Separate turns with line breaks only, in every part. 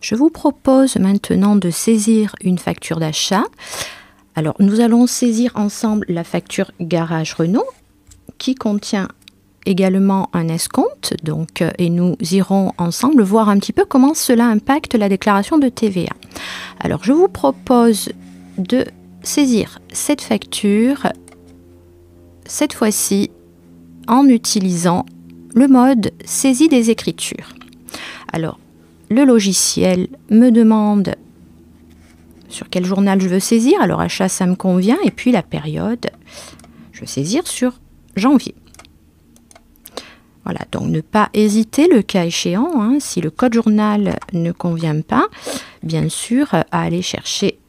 Je vous propose maintenant de saisir une facture d'achat. Alors, nous allons saisir ensemble la facture Garage Renault qui contient également un escompte. Donc, et nous irons ensemble voir un petit peu comment cela impacte la déclaration de TVA. Alors, je vous propose de saisir cette facture, cette fois-ci en utilisant le mode saisie des écritures. Alors, le logiciel me demande sur quel journal je veux saisir. Alors, achat, ça me convient. Et puis, la période, je veux saisir sur janvier. Voilà, donc ne pas hésiter, le cas échéant, hein, si le code journal ne convient pas, bien sûr, à aller chercher.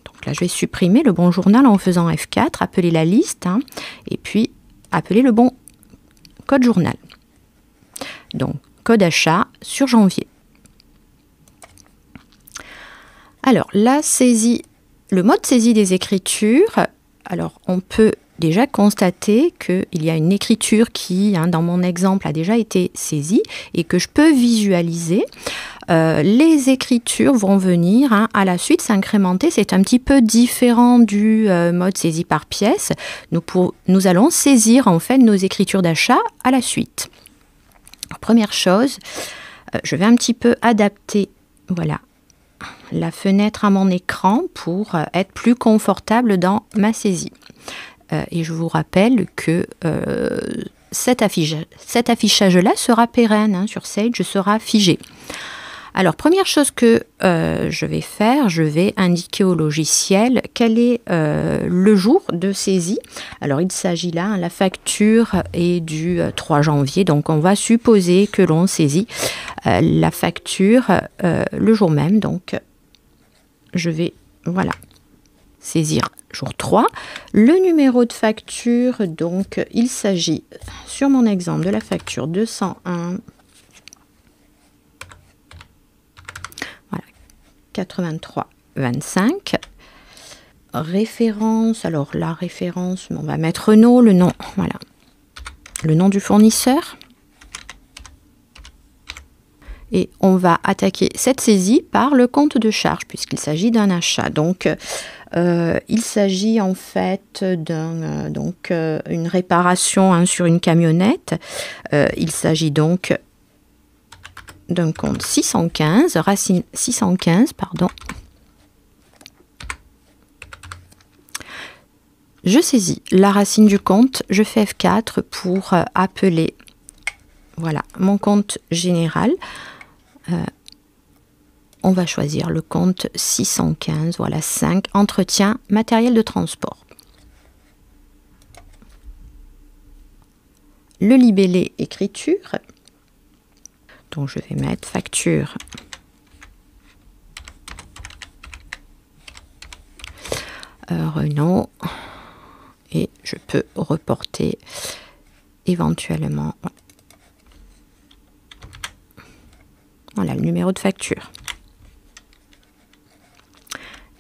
Donc là, je vais supprimer le bon journal en faisant F4, appeler la liste, hein, et puis appeler le bon code journal. Donc, code achat sur janvier. Alors, la saisie, le mode saisie des écritures, alors on peut déjà constater qu'il y a une écriture qui, hein, dans mon exemple, a déjà été saisie et que je peux visualiser. Les écritures vont venir, hein, à la suite s'incrémenter. C'est un petit peu différent du mode saisie par pièce. Nous allons saisir en fait nos écritures d'achat à la suite. Alors, première chose, je vais un petit peu adapter, voilà, la fenêtre à mon écran pour être plus confortable dans ma saisie. Et je vous rappelle que cet affichage-là sera pérenne, hein, sur Sage, sera figé. Alors, première chose que je vais faire, je vais indiquer au logiciel quel est le jour de saisie. Alors, il s'agit là, hein, la facture est du 3 janvier, donc on va supposer que l'on saisit la facture le jour même. Donc, je vais, voilà, saisir jour 3. Le numéro de facture, donc, il s'agit, sur mon exemple, de la facture 201. Voilà, 83,25. Référence, alors la référence, on va mettre Renault, le nom, voilà, le nom du fournisseur. Et on va attaquer cette saisie par le compte de charge, puisqu'il s'agit d'un achat. Donc, il s'agit en fait une réparation, hein, sur une camionnette. Il s'agit donc d'un compte 615, racine 615, pardon. Je saisis la racine du compte, je fais F4 pour appeler, voilà, mon compte général. On va choisir le compte 615, voilà, 5, entretien, matériel de transport. Le libellé écriture, donc je vais mettre facture Renault, et je peux reporter éventuellement, voilà, le numéro de facture.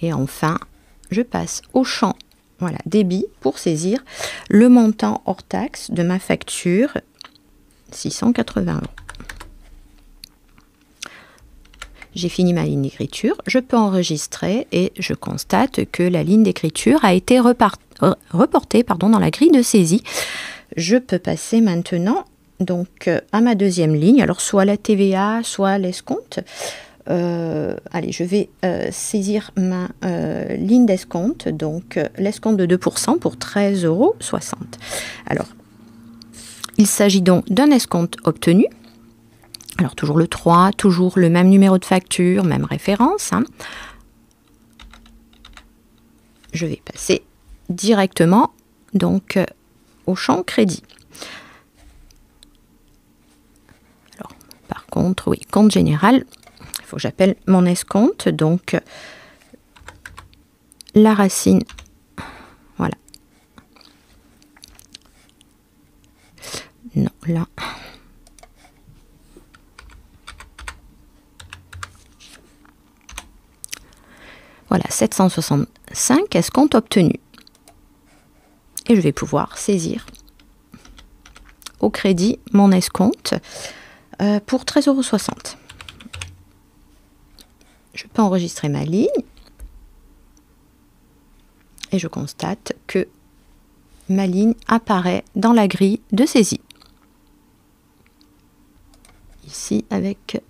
Et enfin, je passe au champ, voilà, débit pour saisir le montant hors taxe de ma facture, 680 €. J'ai fini ma ligne d'écriture, je peux enregistrer et je constate que la ligne d'écriture a été reportée, dans la grille de saisie. Je peux passer maintenant donc à ma deuxième ligne, alors soit la TVA, soit l'escompte. Allez, je vais saisir ma ligne d'escompte, donc l'escompte de 2% pour 13,60 €. Alors, il s'agit donc d'un escompte obtenu. Alors, toujours le 3, toujours le même numéro de facture, même référence, hein. Je vais passer directement donc au champ crédit. Alors, par contre, oui, compte général, il faut que j'appelle mon escompte, donc la racine, voilà. Non, là. Voilà, 765 escompte obtenu. Et je vais pouvoir saisir au crédit mon escompte pour 13,60 €. Je peux enregistrer ma ligne et je constate que ma ligne apparaît dans la grille de saisie. Ici, avec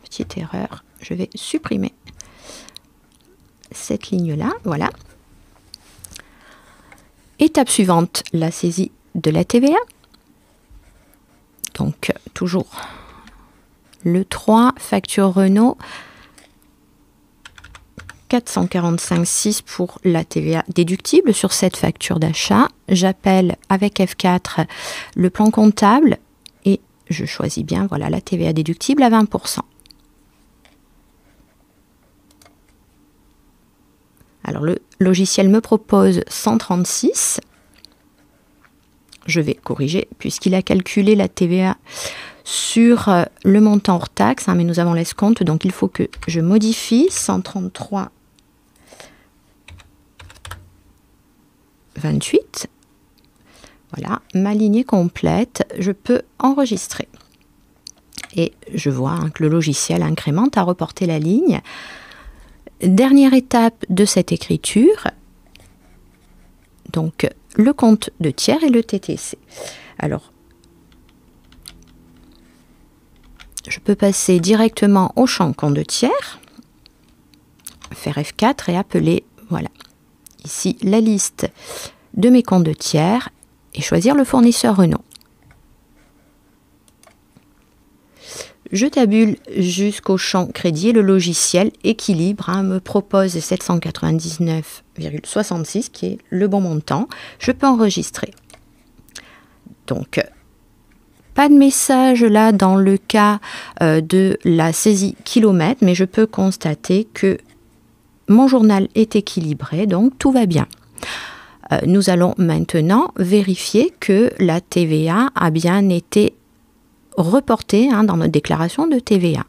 petite erreur, je vais supprimer cette ligne-là. Voilà. Étape suivante, la saisie de la TVA. Donc, toujours le 3, facture Renault, 445,6 pour la TVA déductible sur cette facture d'achat. J'appelle avec F4 le plan comptable et je choisis bien, voilà, la TVA déductible à 20%. Alors, le logiciel me propose 136. Je vais corriger puisqu'il a calculé la TVA sur le montant hors taxe, mais nous avons l'escompte, donc il faut que je modifie 133,28. Voilà, ma ligne est complète, je peux enregistrer. Et je vois que le logiciel incrémente à reporter la ligne. Dernière étape de cette écriture, donc le compte de tiers et le TTC. Alors, je peux passer directement au champ compte de tiers, faire F4 et appeler, voilà, ici la liste de mes comptes de tiers et choisir le fournisseur Renault. Je tabule jusqu'au champ crédit et le logiciel équilibre me propose 799,66 qui est le bon montant. Je peux enregistrer. Donc, pas de message là dans le cas de la saisie kilomètre, mais je peux constater que mon journal est équilibré, donc tout va bien. Nous allons maintenant vérifier que la TVA a bien été reportée dans notre déclaration de TVA.